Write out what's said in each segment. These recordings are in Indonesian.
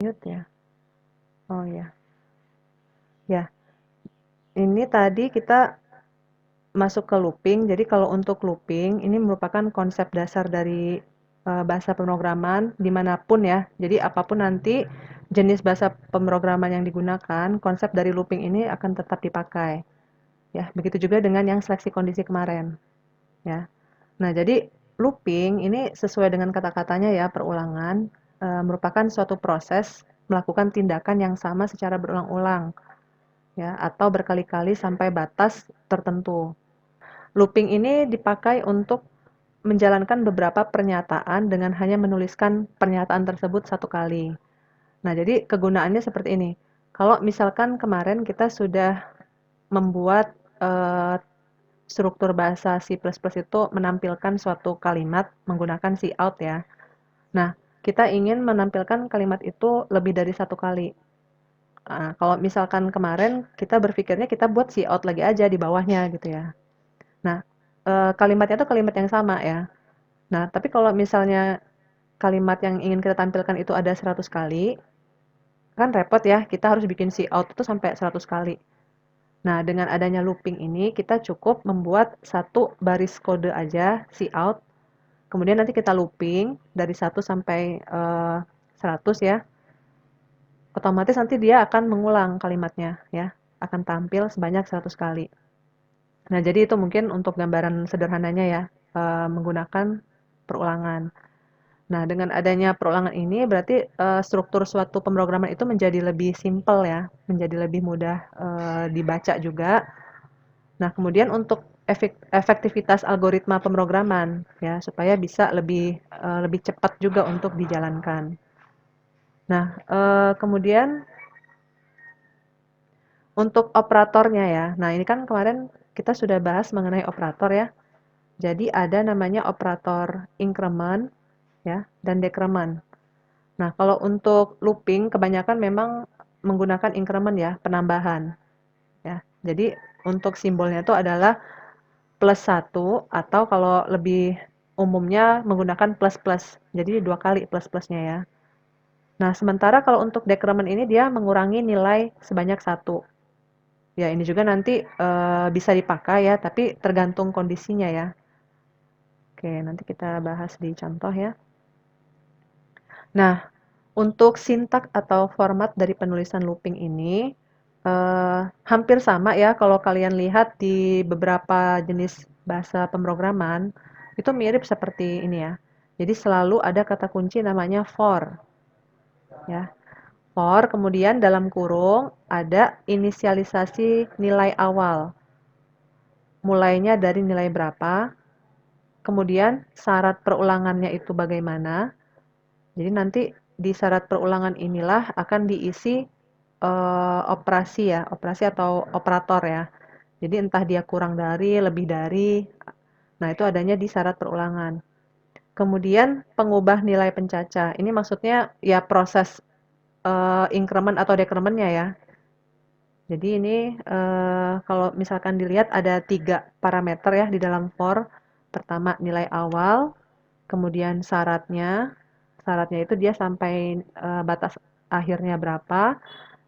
Mute ya. Oh ya. Ya, ini tadi kita masuk ke looping. Jadi kalau untuk looping ini merupakan konsep dasar dari bahasa pemrograman dimanapun ya. Jadi apapun nanti jenis bahasa pemrograman yang digunakan, konsep dari looping ini akan tetap dipakai. Ya, begitu juga dengan yang seleksi kondisi kemarin. Ya. Nah, jadi looping ini sesuai dengan kata-katanya ya, perulangan, merupakan suatu proses melakukan tindakan yang sama secara berulang-ulang ya, atau berkali-kali sampai batas tertentu. Looping ini dipakai untuk menjalankan beberapa pernyataan dengan hanya menuliskan pernyataan tersebut satu kali. Nah, jadi kegunaannya seperti ini. Kalau misalkan kemarin kita sudah membuat struktur bahasa C++ itu menampilkan suatu kalimat menggunakan cout ya. Nah, kita ingin menampilkan kalimat itu lebih dari satu kali. Nah, kalau misalkan kemarin kita berpikirnya kita buat cout lagi aja di bawahnya gitu ya. Nah, kalimatnya itu kalimat yang sama ya. Nah, tapi kalau misalnya kalimat yang ingin kita tampilkan itu ada 100 kali, kan repot ya, kita harus bikin cout itu sampai 100 kali. Nah, dengan adanya looping ini, kita cukup membuat satu baris kode aja, cout, kemudian nanti kita looping dari 1 sampai 100 ya, otomatis nanti dia akan mengulang kalimatnya ya, akan tampil sebanyak 100 kali. Nah, jadi itu mungkin untuk gambaran sederhananya ya, menggunakan perulangan. Nah, dengan adanya perulangan ini berarti struktur suatu pemrograman itu menjadi lebih simpel ya, menjadi lebih mudah dibaca juga. Nah, kemudian untuk efektivitas algoritma pemrograman ya, supaya bisa lebih cepat juga untuk dijalankan. Nah, kemudian untuk operatornya ya. Nah, ini kan kemarin kita sudah bahas mengenai operator ya. Jadi ada namanya operator increment ya dan decrement. Nah, kalau untuk looping kebanyakan memang menggunakan increment ya, penambahan ya. Jadi untuk simbolnya itu adalah plus satu atau kalau lebih umumnya menggunakan plus plus. Jadi dua kali plus plusnya ya. Nah, sementara kalau untuk decrement ini dia mengurangi nilai sebanyak satu. Ya, ini juga nanti bisa dipakai ya, tapi tergantung kondisinya ya. Oke, nanti kita bahas di contoh ya. Nah, untuk sintak atau format dari penulisan looping ini hampir sama ya kalau kalian lihat di beberapa jenis bahasa pemrograman itu mirip seperti ini ya. Jadi selalu ada kata kunci namanya for ya. For kemudian dalam kurung ada inisialisasi nilai awal. Mulainya dari nilai berapa, kemudian syarat perulangannya itu bagaimana. Jadi nanti di syarat perulangan inilah akan diisi operasi ya, operasi atau operator ya. Jadi entah dia kurang dari, lebih dari, nah itu adanya di syarat perulangan. Kemudian pengubah nilai pencacah. Ini maksudnya ya proses increment atau decrementnya ya. Jadi ini kalau misalkan dilihat ada tiga parameter ya di dalam for. Pertama nilai awal, kemudian syaratnya. Syaratnya itu dia sampai batas akhirnya berapa.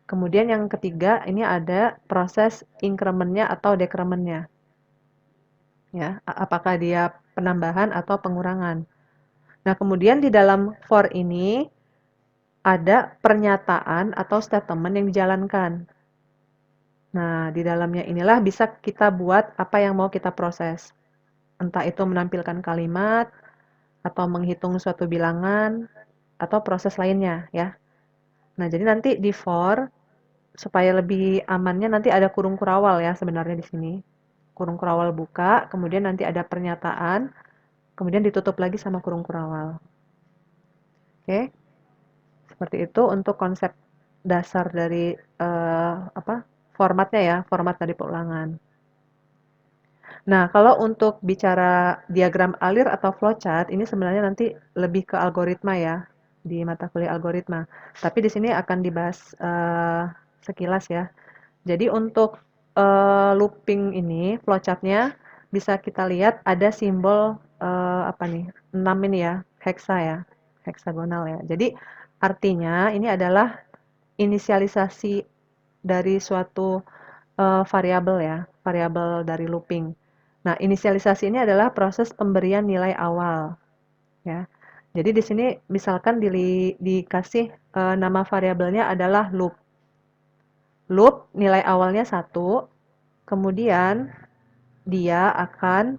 Kemudian yang ketiga ini ada proses incrementnya atau decrementnya. Ya, apakah dia penambahan atau pengurangan. Nah, kemudian di dalam for ini ada pernyataan atau statement yang dijalankan. Nah, di dalamnya inilah bisa kita buat apa yang mau kita proses. Entah itu menampilkan kalimat, atau menghitung suatu bilangan, atau proses lainnya ya. Nah, jadi nanti di for, supaya lebih amannya nanti ada kurung kurawal ya sebenarnya di sini. Kurung kurawal buka, kemudian nanti ada pernyataan, kemudian ditutup lagi sama kurung kurawal. Oke, seperti itu untuk konsep dasar dari formatnya ya, format dari pengulangan. Nah, kalau untuk bicara diagram alir atau flowchart, ini sebenarnya nanti lebih ke algoritma ya, di mata kuliah algoritma. Tapi di sini akan dibahas sekilas ya. Jadi untuk looping ini, flowchart-nya bisa kita lihat ada simbol apa nih? 6 ini ya, hexa ya, heksagonal ya. Jadi Artinya ini adalah inisialisasi dari suatu variabel ya, variabel dari looping. Nah, inisialisasi ini adalah proses pemberian nilai awal ya. Jadi di sini misalkan dikasih nama variabelnya adalah loop. Loop nilai awalnya 1, kemudian dia akan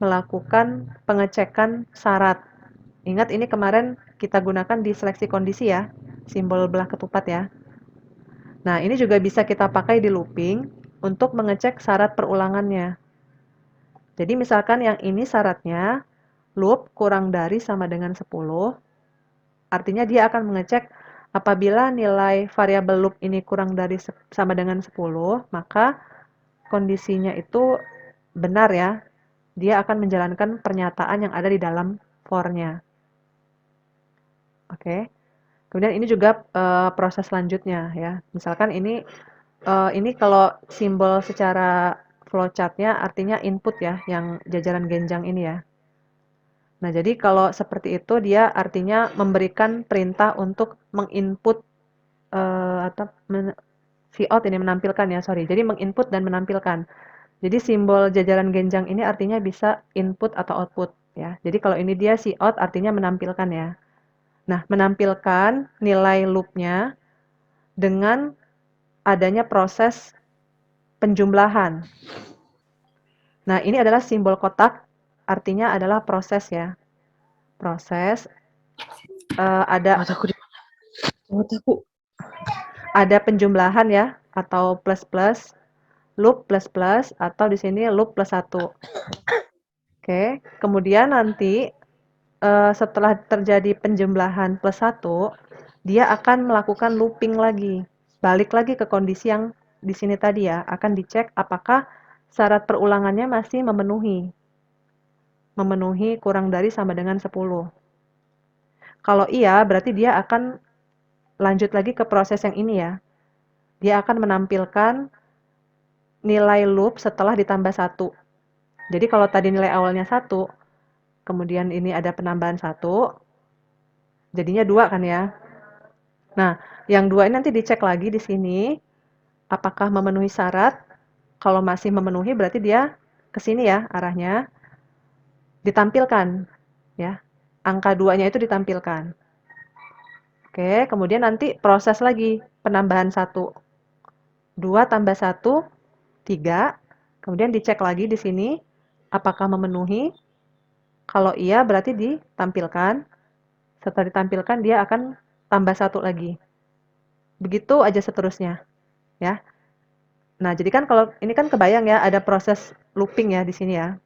melakukan pengecekan syarat. Ingat ini kemarin kita gunakan di seleksi kondisi ya, simbol belah ketupat ya. Nah, ini juga bisa kita pakai di looping untuk mengecek syarat perulangannya. Jadi misalkan yang ini syaratnya loop kurang dari sama dengan 10, artinya dia akan mengecek apabila nilai variabel loop ini kurang dari sama dengan 10, maka kondisinya itu benar ya. Dia akan menjalankan pernyataan yang ada di dalam for-nya. Oke. Kemudian ini juga proses selanjutnya ya. Misalkan ini kalau simbol secara flowchart-nya artinya input ya, yang jajaran genjang ini ya. Nah, jadi kalau seperti itu dia artinya memberikan perintah untuk menginput atau vout ini menampilkan ya, sorry. Jadi menginput dan menampilkan. Jadi simbol jajaran genjang ini artinya bisa input atau output ya. Jadi kalau ini dia cout artinya menampilkan ya. Nah, menampilkan nilai loop-nya dengan adanya proses penjumlahan. Nah, ini adalah simbol kotak, artinya adalah proses ya. Proses, ada Mataku di mana? Mataku. ada penjumlahan ya, atau plus plus, loop plus plus, atau di sini loop plus 1. Oke, kemudian nanti setelah terjadi penjumlahan plus 1, dia akan melakukan looping lagi. Balik lagi ke kondisi yang di sini tadi ya, akan dicek apakah syarat perulangannya masih memenuhi. Memenuhi kurang dari sama dengan 10. Kalau iya, berarti dia akan lanjut lagi ke proses yang ini ya. Dia akan menampilkan nilai loop setelah ditambah 1. Jadi kalau tadi nilai awalnya 1, kemudian ini ada penambahan 1, jadinya 2 kan ya. Nah, yang 2 ini nanti dicek lagi di sini, apakah memenuhi syarat. Kalau masih memenuhi berarti dia ke sini ya arahnya, ditampilkan ya. Angka 2-nya itu ditampilkan. Oke, kemudian nanti proses lagi penambahan 1. 2 tambah 1, 3. Kemudian dicek lagi di sini apakah memenuhi. Kalau iya berarti ditampilkan. Setelah ditampilkan dia akan tambah 1 lagi. Begitu aja seterusnya ya. Nah, jadi kan kalau ini kan kebayang ya ada proses looping ya di sini ya.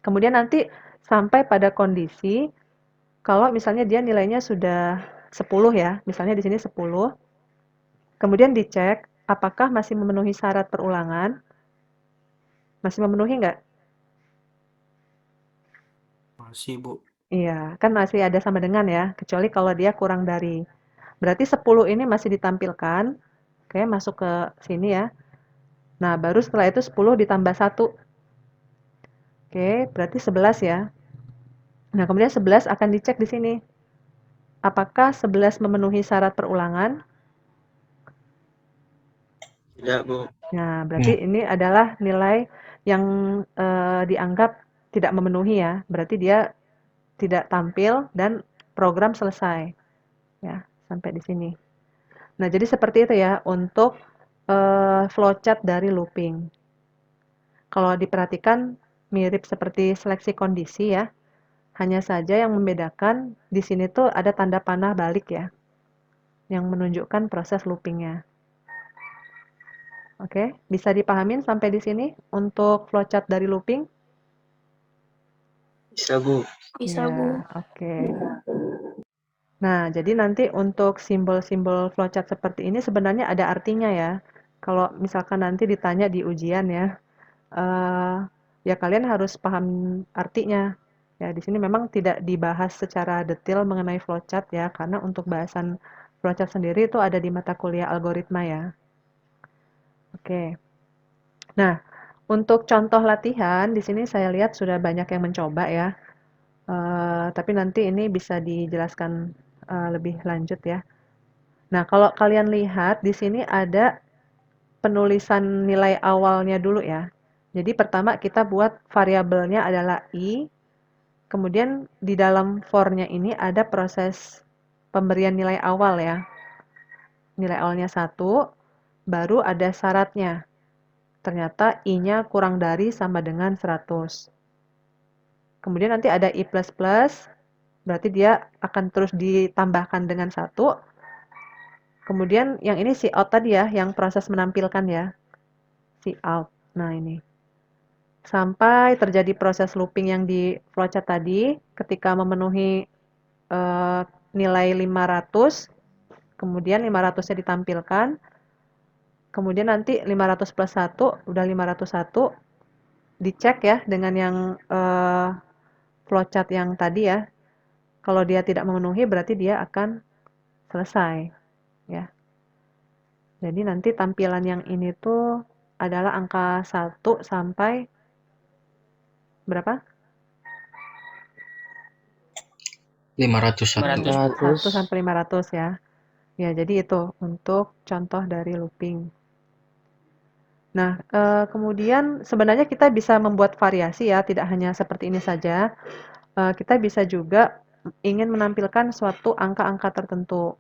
Kemudian nanti sampai pada kondisi kalau misalnya dia nilainya sudah 10 ya, misalnya di sini 10, kemudian dicek apakah masih memenuhi syarat perulangan. Masih memenuhi nggak? Masih, Bu. Iya, kan masih ada sama dengan ya, kecuali kalau dia kurang dari. Berarti 10 ini masih ditampilkan. Oke, masuk ke sini ya. Nah, baru setelah itu 10 ditambah 1. Oke, berarti 11 ya. Nah, kemudian 11 akan dicek di sini. Apakah 11 memenuhi syarat perulangan? Tidak, Bu. Nah, berarti ini adalah nilai yang dianggap tidak memenuhi ya. Berarti dia tidak tampil dan program selesai. Ya, sampai di sini. Nah, jadi seperti itu ya untuk flowchart dari looping. Kalau diperhatikan mirip seperti seleksi kondisi ya. Hanya saja yang membedakan di sini tuh ada tanda panah balik ya, yang menunjukkan proses loopingnya. Oke, bisa dipahamin sampai di sini untuk flowchart dari looping? Bisa, Bu. Bisa, Ya, Bu. oke. Nah, jadi nanti untuk simbol-simbol flowchart seperti ini sebenarnya ada artinya ya. Kalau misalkan nanti ditanya di ujian ya, eh, ya kalian harus paham artinya. Ya, di sini memang tidak dibahas secara detail mengenai flowchart ya, karena untuk bahasan flowchart sendiri itu ada di mata kuliah algoritma ya. Oke. Nah, untuk contoh latihan di sini saya lihat sudah banyak yang mencoba ya. Tapi nanti ini bisa dijelaskan lebih lanjut ya. Nah, kalau kalian lihat di sini ada penulisan nilai awalnya dulu ya. Jadi pertama kita buat variabelnya adalah i, kemudian di dalam for-nya ini ada proses pemberian nilai awal ya. Nilai awalnya 1, baru ada syaratnya. Ternyata i-nya kurang dari sama dengan 100. Kemudian nanti ada i++, berarti dia akan terus ditambahkan dengan 1. Kemudian yang ini si out tadi ya, yang proses menampilkan ya. Si out. Nah ini. Sampai terjadi proses looping yang di flowchart tadi, ketika memenuhi nilai 500, kemudian 500-nya ditampilkan, kemudian nanti 500 plus 1, udah 501, dicek ya dengan yang flowchart yang tadi ya. Kalau dia tidak memenuhi berarti dia akan selesai ya. Jadi nanti tampilan yang ini tuh adalah angka 1 sampai berapa? 501. 1 sampai 500 ya. Ya, jadi itu untuk contoh dari looping. Nah, kemudian sebenarnya kita bisa membuat variasi ya, tidak hanya seperti ini saja. Kita bisa juga ingin menampilkan suatu angka-angka tertentu.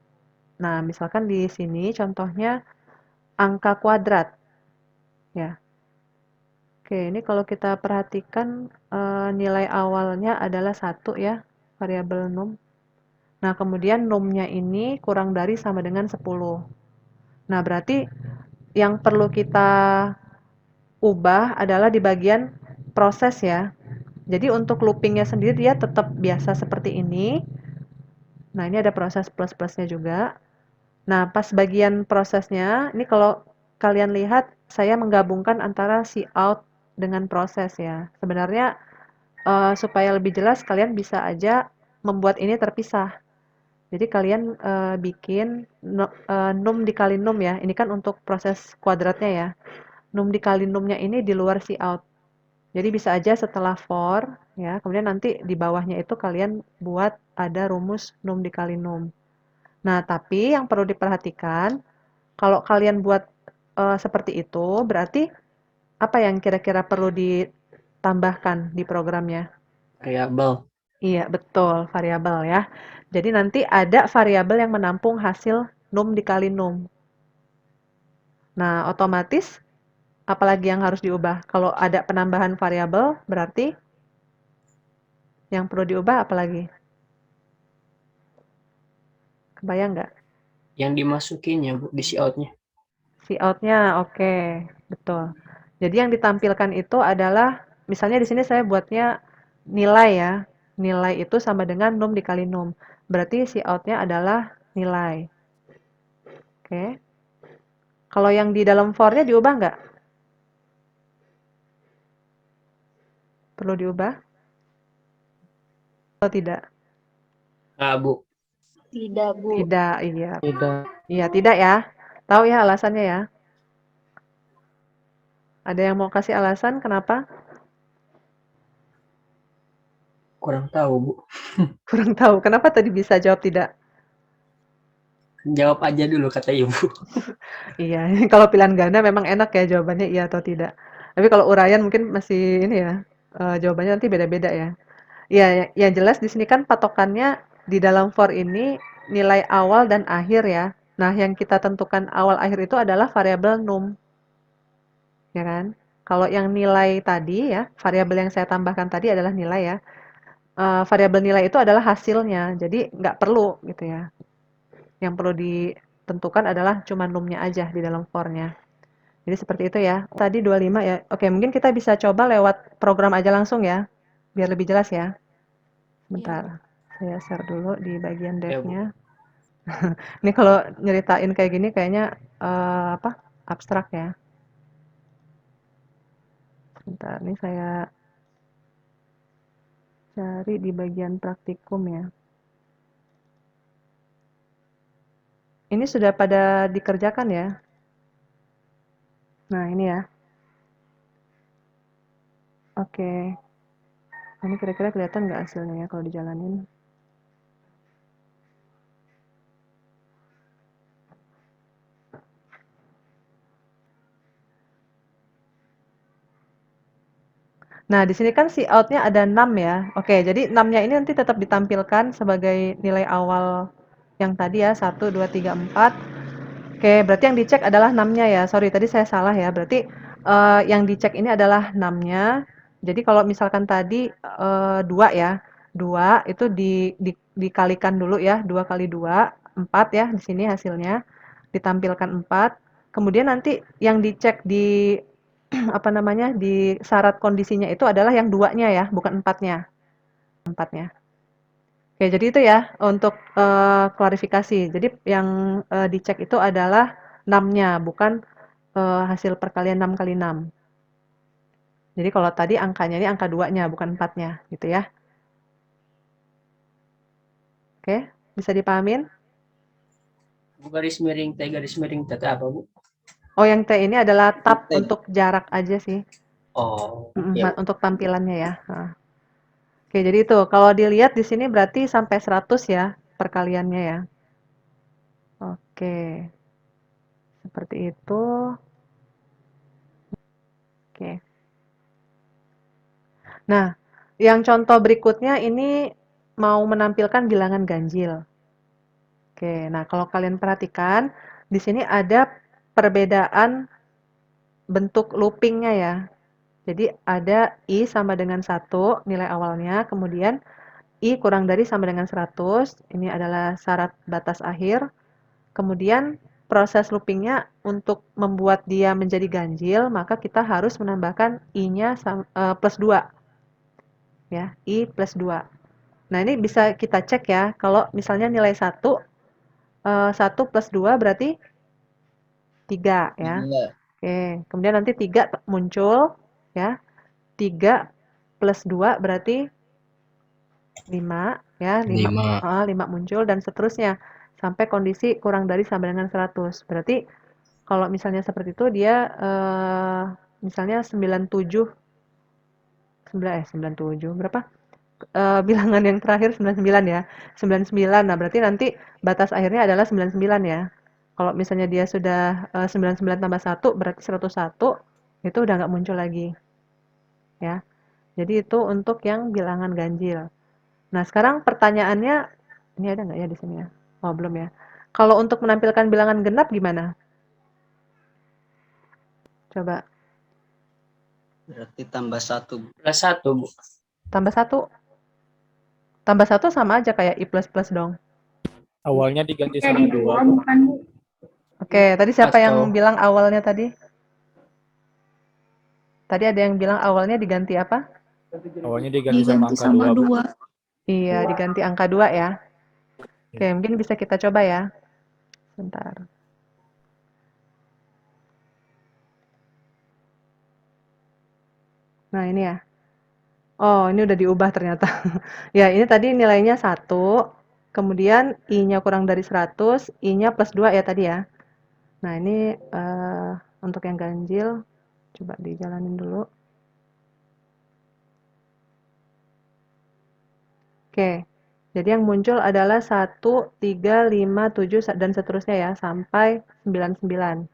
Nah, misalkan di sini contohnya angka kuadrat. Ya. Oke, ini kalau kita perhatikan nilai awalnya adalah 1 ya, variabel num. Nah, kemudian num-nya ini kurang dari sama dengan 10. Nah, berarti yang perlu kita ubah adalah di bagian proses ya. Jadi untuk loopingnya sendiri dia tetap biasa seperti ini. Nah, ini ada proses plus-plusnya juga. Nah, pas bagian prosesnya, ini kalau kalian lihat, saya menggabungkan antara si out dengan proses ya. Sebenarnya supaya lebih jelas, kalian bisa aja membuat ini terpisah. Jadi kalian bikin num dikali num ya. Ini kan untuk proses kuadratnya ya. Num dikali numnya ini di luar si out. Jadi bisa aja setelah for ya, kemudian nanti di bawahnya itu kalian buat ada rumus num dikali num. Nah, tapi yang perlu diperhatikan kalau kalian buat seperti itu, berarti apa yang kira-kira perlu ditambahkan di programnya? Variabel. Iya, betul, variabel ya. Jadi nanti ada variabel yang menampung hasil num dikali num. Nah, otomatis apalagi yang harus diubah? Kalau ada penambahan variabel, berarti yang perlu diubah apalagi? Kebayang nggak? Yang dimasukinnya, Bu, di outnya. Si out-nya, oke, betul. Jadi yang ditampilkan itu adalah, misalnya di sini saya buatnya nilai ya. Nilai itu sama dengan num dikali num. Berarti si out-nya adalah nilai. Oke. Kalau yang di dalam for-nya diubah nggak? Perlu diubah atau tidak? Ah, Bu. Tidak, Bu. Tidak, iya. Tidak. Iya, tidak ya. Tahu ya alasannya ya? Ada yang mau kasih alasan kenapa? Kurang tahu, Bu. Kurang tahu. Kenapa tadi bisa jawab tidak? Jawab aja dulu, kata Ibu. Iya, kalau pilihan ganda memang enak ya jawabannya iya atau tidak. Tapi kalau uraian mungkin masih ini ya, jawabannya nanti beda-beda ya. Iya, yang jelas di sini kan patokannya di dalam for ini nilai awal dan akhir ya. Nah, yang kita tentukan awal akhir itu adalah variabel num, ya kan? Kalau yang nilai tadi ya, variabel yang saya tambahkan tadi adalah nilai ya. Variabel nilai itu adalah hasilnya, jadi nggak perlu gitu ya. Yang perlu ditentukan adalah cuma numnya aja di dalam for-nya. Jadi seperti itu ya. Tadi 25 ya. Oke, mungkin kita bisa coba lewat program aja langsung ya, biar lebih jelas ya. Bentar, saya share dulu di bagian Ya, Bu. dev-nya. Ini kalau nyeritain kayak gini kayaknya apa? Abstrak ya. Bentar, ini saya cari di bagian praktikum ya. Ini sudah pada dikerjakan ya. Nah, ini ya. Oke. Ini kira-kira kelihatan nggak hasilnya ya kalau dijalanin? Nah, di sini kan si out-nya ada 6 ya. Oke, jadi 6-nya ini nanti tetap ditampilkan sebagai nilai awal yang tadi ya, 1, 2, 3, 4. Oke, berarti yang dicek adalah 6-nya ya. Sorry, tadi saya salah ya. Berarti yang dicek ini adalah 6-nya. Jadi kalau misalkan tadi 2 ya. 2 itu dikalikan dulu ya. 2 kali 2, 4 ya di sini hasilnya. Ditampilkan 4. Kemudian nanti yang dicek di apa namanya, di syarat kondisinya itu adalah yang 2-nya ya, bukan 4-nya. 4-nya. Oke, jadi itu ya untuk klarifikasi. Jadi yang dicek itu adalah 6-nya, bukan hasil perkalian 6 kali 6. Jadi kalau tadi angkanya ini angka 2-nya, bukan 4-nya, gitu ya. Oke, bisa dipahamin? Bu garis miring T garis miring T apa, Bu? Oh, yang T ini adalah tab T. untuk jarak aja sih. Oh, ya. Untuk tampilannya ya. Heeh. Oke, jadi itu kalau dilihat di sini berarti sampai 100 ya perkaliannya ya. Oke, seperti itu. Oke. Nah, yang contoh berikutnya ini mau menampilkan bilangan ganjil. Oke, nah kalau kalian perhatikan, di sini ada perbedaan bentuk loopingnya ya. Jadi ada I sama dengan 1 nilai awalnya, kemudian I kurang dari sama dengan 100, ini adalah syarat batas akhir. Kemudian proses loopingnya untuk membuat dia menjadi ganjil, maka kita harus menambahkan I-nya plus 2. Ya, I plus 2. Nah, ini bisa kita cek ya, kalau misalnya nilai 1, 1 plus 2 berarti 3 ya. Iya. Oke, kemudian nanti 3 muncul ya. 3 plus 2 berarti 5 ya, 5, 5. 5 muncul dan seterusnya sampai kondisi kurang dari sama dengan 100. Berarti kalau misalnya seperti itu dia misalnya 97 97 berapa? Bilangan yang terakhir 99 ya. 99. Nah, berarti nanti batas akhirnya adalah 99 ya. Kalau misalnya dia sudah 99 tambah 1 berarti 101, itu udah nggak muncul lagi ya. Jadi itu untuk yang bilangan ganjil. Nah, sekarang pertanyaannya, ini ada nggak ya di sini ya? Oh, belum ya. Kalau untuk menampilkan bilangan genap gimana? Coba Berarti tambah 1. Plus 1, Bu. tambah satu. Tambah satu sama aja kayak I plus plus dong. Awalnya diganti sama 2, Bu. Oke, tadi siapa yang Atau bilang awalnya tadi? Tadi ada yang bilang awalnya diganti apa? Awalnya diganti sama angka 2, Bu. Iya, diganti angka 2 ya. Oke, mungkin bisa kita coba ya. Sebentar. Nah, ini ya. Oh, ini udah diubah ternyata. Ya, ini tadi nilainya 1, kemudian I-nya kurang dari 100, I-nya plus 2 ya tadi ya. Nah, ini untuk yang ganjil, coba dijalanin dulu. Oke, jadi yang muncul adalah 1, 3, 5, 7, dan seterusnya ya, sampai 99.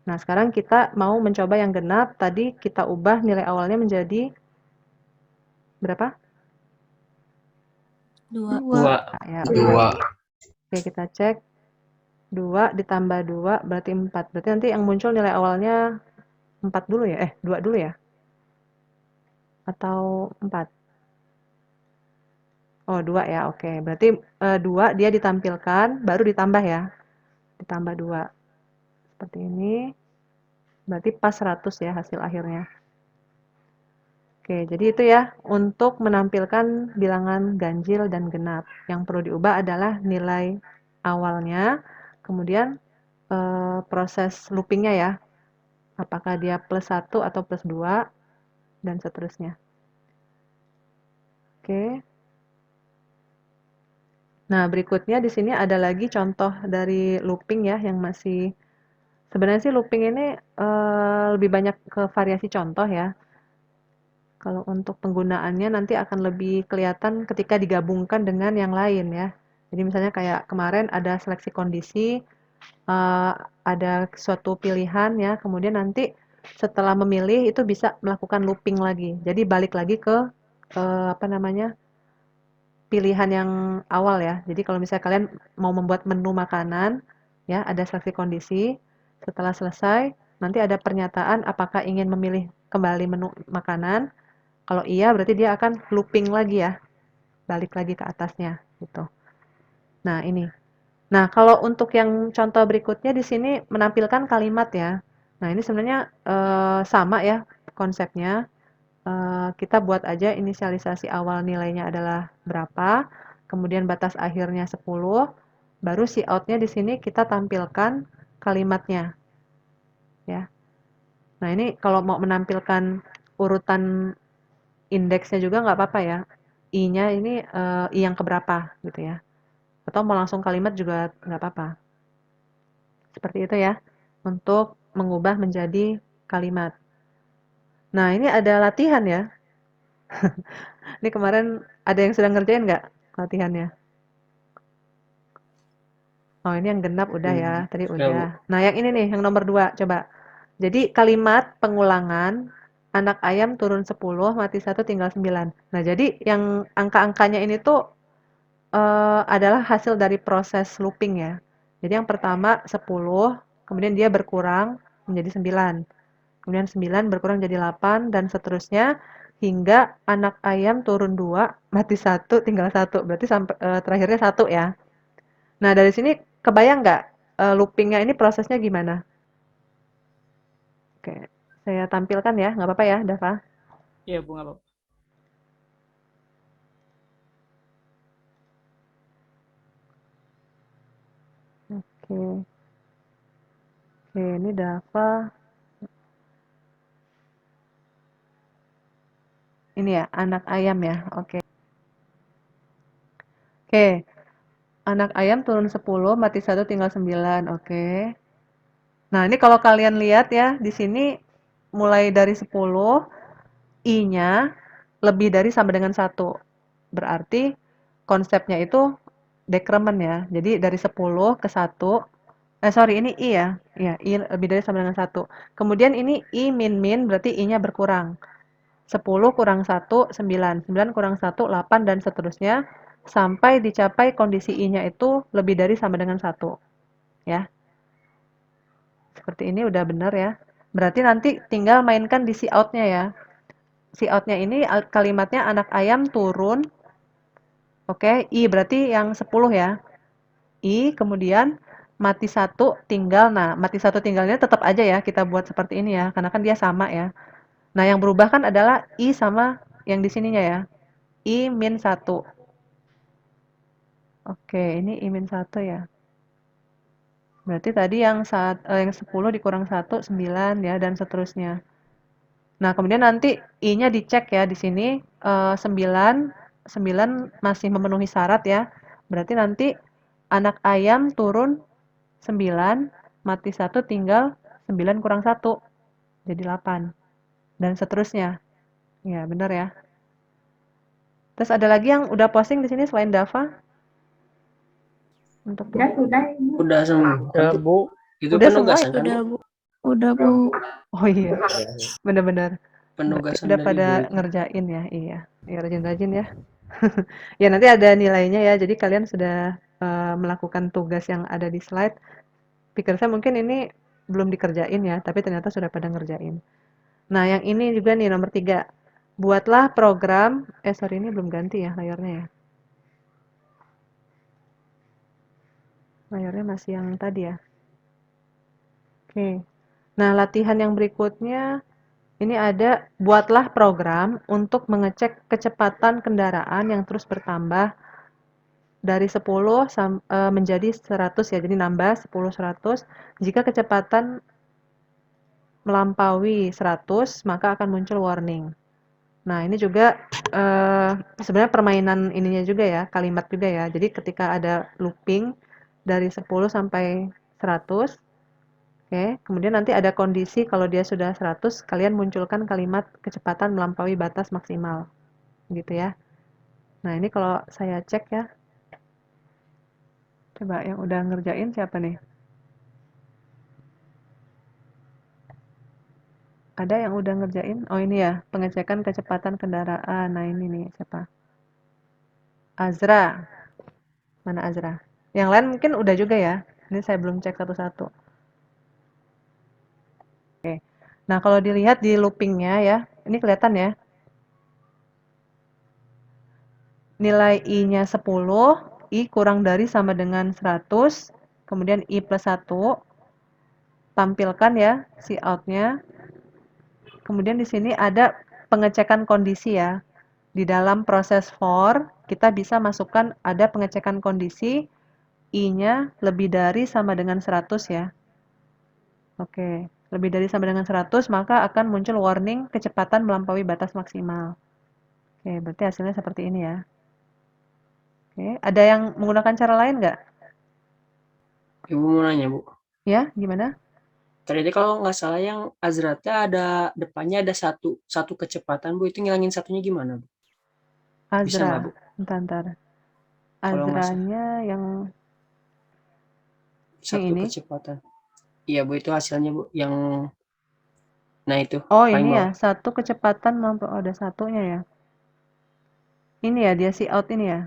Nah, sekarang kita mau mencoba yang genap, tadi kita ubah nilai awalnya menjadi berapa? 2. Nah, ya, oke. 2. Oke, kita cek. 2 ditambah 2 berarti 4. Berarti nanti yang muncul nilai awalnya 4 dulu ya? 2 dulu ya? Atau 4? Oh, 2 ya, oke. Berarti 2 dia ditampilkan, baru ditambah ya. Ditambah 2. Seperti ini. Berarti pas 100 ya hasil akhirnya. Oke, jadi itu ya untuk menampilkan bilangan ganjil dan genap. Yang perlu diubah adalah nilai awalnya, kemudian proses loopingnya ya. Apakah dia plus 1 atau plus 2, dan seterusnya. Oke. Nah, berikutnya di sini ada lagi contoh dari looping ya yang masih sebenarnya sih looping ini lebih banyak ke variasi contoh ya. Kalau untuk penggunaannya nanti akan lebih kelihatan ketika digabungkan dengan yang lain ya. Jadi misalnya kayak kemarin ada seleksi kondisi, ada suatu pilihan ya, kemudian nanti setelah memilih itu bisa melakukan looping lagi. Jadi balik lagi ke apa namanya? Pilihan yang awal ya. Jadi kalau misalnya kalian mau membuat menu makanan, ya ada seleksi kondisi. Setelah selesai, nanti ada pernyataan apakah ingin memilih kembali menu makanan. Kalau iya, berarti dia akan looping lagi ya, balik lagi ke atasnya gitu. Nah ini. Nah kalau untuk yang contoh berikutnya di sini menampilkan kalimat ya. Nah ini sebenarnya sama ya konsepnya. Kita buat aja inisialisasi awal nilainya adalah berapa, kemudian batas akhirnya 10, baru si out-nya di sini kita tampilkan kalimatnya, ya. Nah, ini kalau mau menampilkan urutan indeksnya juga nggak apa-apa ya. I-nya ini I yang keberapa gitu ya. Atau mau langsung kalimat juga nggak apa-apa. Seperti itu ya, untuk mengubah menjadi kalimat. Nah, ini ada latihan ya. Ini kemarin ada yang sudah ngerjain nggak latihannya? Oh, ini yang genap udah ya, tadi Sudah, Bu. udah. Nah, yang ini nih, yang nomor 2, coba. Jadi kalimat pengulangan, anak ayam turun 10, mati 1, tinggal 9. Nah, jadi yang angka-angkanya ini tuh adalah hasil dari proses looping ya. Jadi yang pertama 10, kemudian dia berkurang menjadi 9. Kemudian 9 berkurang jadi 8, dan seterusnya hingga anak ayam turun 2, mati 1, tinggal 1. Berarti sampai terakhirnya 1 ya. Nah, dari sini kebayang nggak loopingnya ini prosesnya gimana? Oke, saya tampilkan ya, nggak apa-apa ya, Dava? Iya, Bu, nggak apa-apa. Oke, oke, ini Dava. Ini ya, anak ayam ya, oke. Oke, anak ayam turun 10, mati 1, tinggal 9, oke. Nah, ini kalau kalian lihat ya, di sini mulai dari 10, I-nya lebih dari sama dengan 1. Berarti konsepnya itu dekremen ya. Jadi dari 10 ke 1, sorry ini I ya. Iya, I lebih dari sama dengan 1. Kemudian ini I min berarti I-nya berkurang. 10 kurang 1, 9. 9 kurang 1, 8 dan seterusnya sampai dicapai kondisi I-nya itu lebih dari sama dengan 1. Ya. Seperti ini udah benar ya. Berarti nanti tinggal mainkan di si out-nya ya. Si out-nya ini kalimatnya anak ayam turun. Oke, I berarti yang 10 ya. I kemudian mati 1 tinggal. Nah, mati 1 tinggalnya tetap aja ya kita buat seperti ini ya, karena kan dia sama ya. Nah, yang berubah kan adalah I sama yang di sininya ya. I min 1. Oke, ini I min 1 ya. Berarti tadi yang 10 dikurang 1, 9 ya, dan seterusnya. Nah, kemudian nanti I-nya dicek ya di sini 9, 9 masih memenuhi syarat ya. Berarti nanti anak ayam turun 9, mati 1, tinggal 9 kurang 1. Jadi 8. Dan seterusnya. Ya, benar ya. Terus ada lagi yang udah posting di sini selain Dava? Untuk Udah semua. Ya, Bu. Itu udah semua penugasan kan, Bu? Udah, Bu. Udah, Bu. Oh iya, benar-benar. Berarti Penugasan udah dari pada Bu itu. ngerjain ya, iya. Ya rajin-rajin ya. Ya nanti ada nilainya ya. Jadi kalian sudah melakukan tugas yang ada di slide. Pikir saya mungkin ini belum dikerjain ya, tapi ternyata sudah pada ngerjain. Nah, yang ini juga nih nomor 3. Buatlah program, sorry ini belum ganti ya layarnya ya. Layarnya masih yang tadi ya. Oke. Nah, latihan yang berikutnya ini ada buatlah program untuk mengecek kecepatan kendaraan yang terus bertambah dari 10 menjadi 100 ya. Jadi nambah 10 100. Jika kecepatan melampaui 100, maka akan muncul warning. Nah, ini juga sebenarnya permainan ininya juga ya, kalimat juga ya. Jadi ketika ada looping dari 10 sampai 100, oke, kemudian nanti ada kondisi kalau dia sudah 100, kalian munculkan kalimat kecepatan melampaui batas maksimal. Gitu ya. Nah, ini kalau saya cek ya. Coba yang udah ngerjain siapa nih? Ada yang udah ngerjain? Oh ini ya, pengecekan kecepatan kendaraan. Nah ini nih, siapa? Azra. Mana Azra? Yang lain mungkin udah juga ya. Ini saya belum cek satu-satu. Oke. Nah kalau dilihat di loopingnya ya, ini kelihatan ya. Nilai I-nya 10, I kurang dari sama dengan 100, kemudian I plus 1, tampilkan ya si out-nya. Kemudian di sini ada pengecekan kondisi ya. Di dalam proses for, kita bisa masukkan ada pengecekan kondisi, I-nya lebih dari sama dengan 100 ya. Oke, lebih dari sama dengan 100, maka akan muncul warning kecepatan melampaui batas maksimal. Oke, berarti hasilnya seperti ini ya. Oke, ada yang menggunakan cara lain nggak? Ibu mau nanya, Bu. Ya, gimana? Tadi kalau nggak salah yang Azrata ada depannya ada satu kecepatan, Bu. Itu ngilangin satunya gimana, Bu? Bisa Azra, nggak, Bu? bentar. Kalau nggak salah Azranya yang satu ini. kecepatan. Iya, Bu, itu hasilnya, Bu. Yang nah itu Oh paling ini ya, bawah. satu kecepatan mampu, oh, ada satunya ya. Ini ya, dia si out ini ya.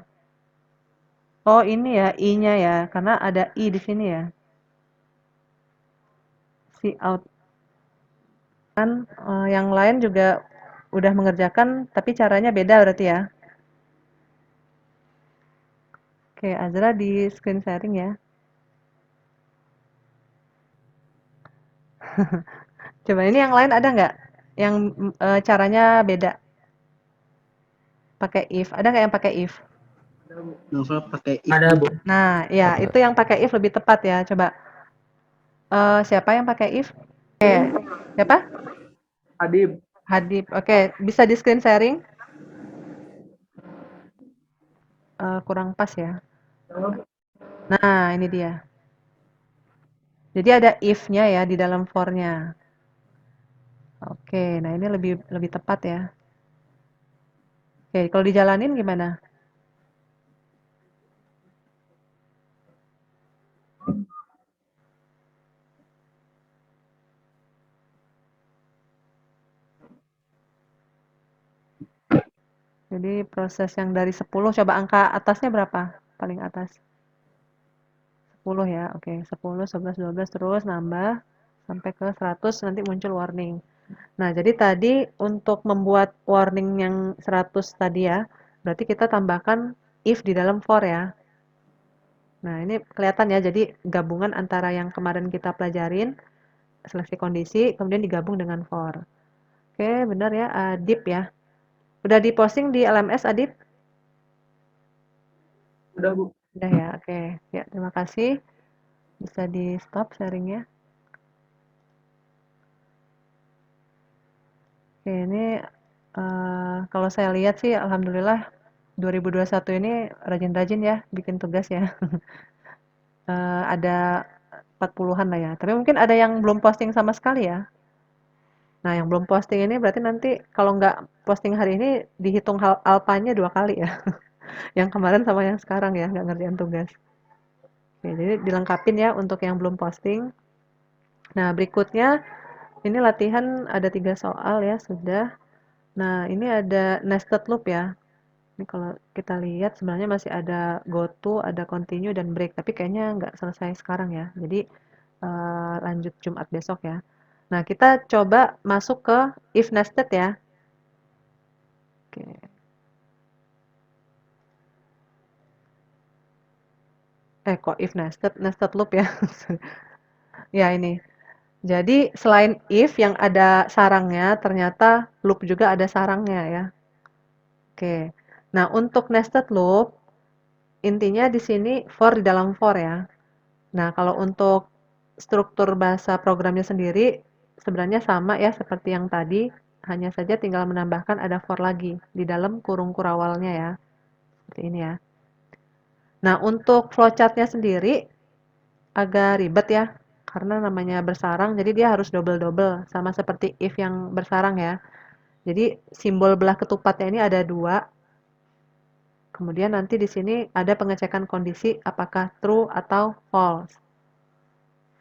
Oh ini ya, I-nya ya, karena ada I di sini ya. Si out. Kan yang lain juga udah mengerjakan, tapi caranya beda berarti ya. Oke, Azra di screen sharing ya. Coba ini yang lain ada nggak? Yang caranya beda? Pakai if. Ada nggak yang pakai if? Novel pakai if. Ada, Bu. Nah, ya itu yang pakai if lebih tepat ya. Coba siapa yang pakai if? Oke, siapa? Adib. Hadib. Oke, bisa di screen sharing? Kurang pas ya. Nah, ini dia. Jadi ada if-nya ya di dalam for-nya. Oke, nah ini lebih lebih tepat ya. Oke, kalau dijalanin gimana? Jadi proses yang dari 10, coba angka atasnya berapa? Paling atas. 10 ya, oke. 10, 11, 12, terus nambah sampai ke 100, nanti muncul warning. Nah, jadi tadi untuk membuat warning yang 100 tadi ya, berarti kita tambahkan if di dalam for ya. Nah, ini kelihatan ya, jadi gabungan antara yang kemarin kita pelajarin, seleksi kondisi, kemudian digabung dengan for. Oke, benar ya, Adip ya. Udah diposting di LMS, Adip? Udah, Bu. Udah ya, oke. Ya, terima kasih. Bisa di stop sharingnya. Oke, ini kalau saya lihat sih, alhamdulillah 2021 ini rajin-rajin ya bikin tugas ya. Ada 40-an lah ya. Tapi mungkin ada yang belum posting sama sekali ya. Nah, yang belum posting ini berarti nanti kalau nggak posting hari ini dihitung alpanya 2 kali ya. Yang kemarin sama yang sekarang ya, nggak ngerjain tugas. Oke, jadi dilengkapin ya untuk yang belum posting. Nah, berikutnya ini latihan ada 3 soal ya, sudah. Nah, ini ada nested loop ya. Ini kalau kita lihat sebenarnya masih ada go to, ada continue, dan break. Tapi kayaknya nggak selesai sekarang ya. Jadi lanjut Jumat besok ya. Nah, kita coba masuk ke if nested ya. Oke. Kok if nested? Nested loop ya. Ya ini. Jadi selain if yang ada sarangnya, ternyata loop juga ada sarangnya ya. Oke. Nah, untuk nested loop, intinya di sini for di dalam for ya. Nah, kalau untuk struktur bahasa programnya sendiri, sebenarnya sama ya seperti yang tadi, hanya saja tinggal menambahkan ada for lagi di dalam kurung kurawalnya ya. Seperti ini ya. Nah, untuk flowchart-nya sendiri agak ribet ya, karena namanya bersarang, jadi dia harus double-double, sama seperti if yang bersarang ya. Jadi simbol belah ketupatnya ini ada 2. Kemudian nanti di sini ada pengecekan kondisi apakah true atau false.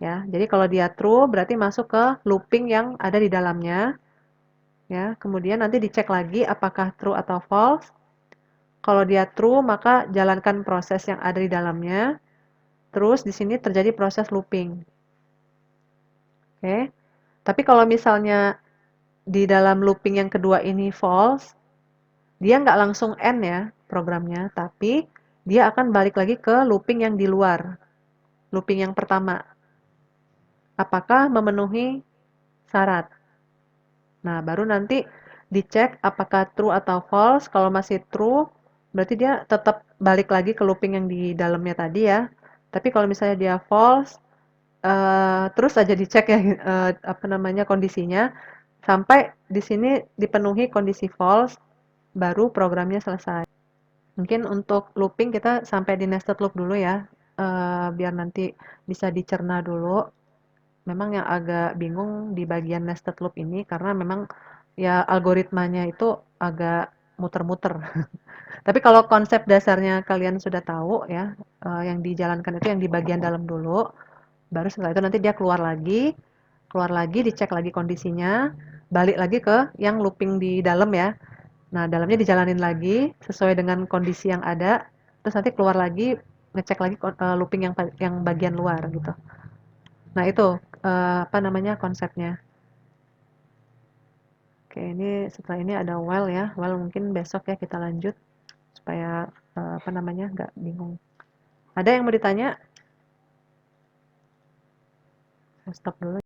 Ya, jadi kalau dia true berarti masuk ke looping yang ada di dalamnya. ya. Kemudian nanti dicek lagi apakah true atau false. Kalau dia true, maka jalankan proses yang ada di dalamnya. Terus di sini terjadi proses looping. Oke. Tapi kalau misalnya di dalam looping yang kedua ini false, dia nggak langsung end ya programnya, tapi dia akan balik lagi ke looping yang di luar, looping yang pertama. Apakah memenuhi syarat? Nah, baru nanti dicek apakah true atau false. Kalau masih true, berarti dia tetap balik lagi ke looping yang di dalamnya tadi ya. Tapi kalau misalnya dia false, terus aja dicek ya apa namanya kondisinya sampai di sini dipenuhi kondisi false, baru programnya selesai. Mungkin untuk looping kita sampai di nested loop dulu ya, biar nanti bisa dicerna dulu. Memang yang agak bingung di bagian nested loop ini karena memang ya algoritmanya itu agak muter-muter. Tapi kalau konsep dasarnya kalian sudah tahu ya, yang dijalankan itu yang di bagian dalam dulu, baru setelah itu nanti dia keluar lagi, dicek lagi kondisinya, balik lagi ke yang looping di dalam ya. Nah, dalamnya dijalanin lagi sesuai dengan kondisi yang ada, terus nanti keluar lagi, ngecek lagi looping yang bagian luar gitu. Nah, itu apa namanya konsepnya. Oke, ini setelah ini ada while ya. While mungkin besok ya kita lanjut supaya apa namanya nggak bingung. Ada yang mau ditanya? Saya stop dulu.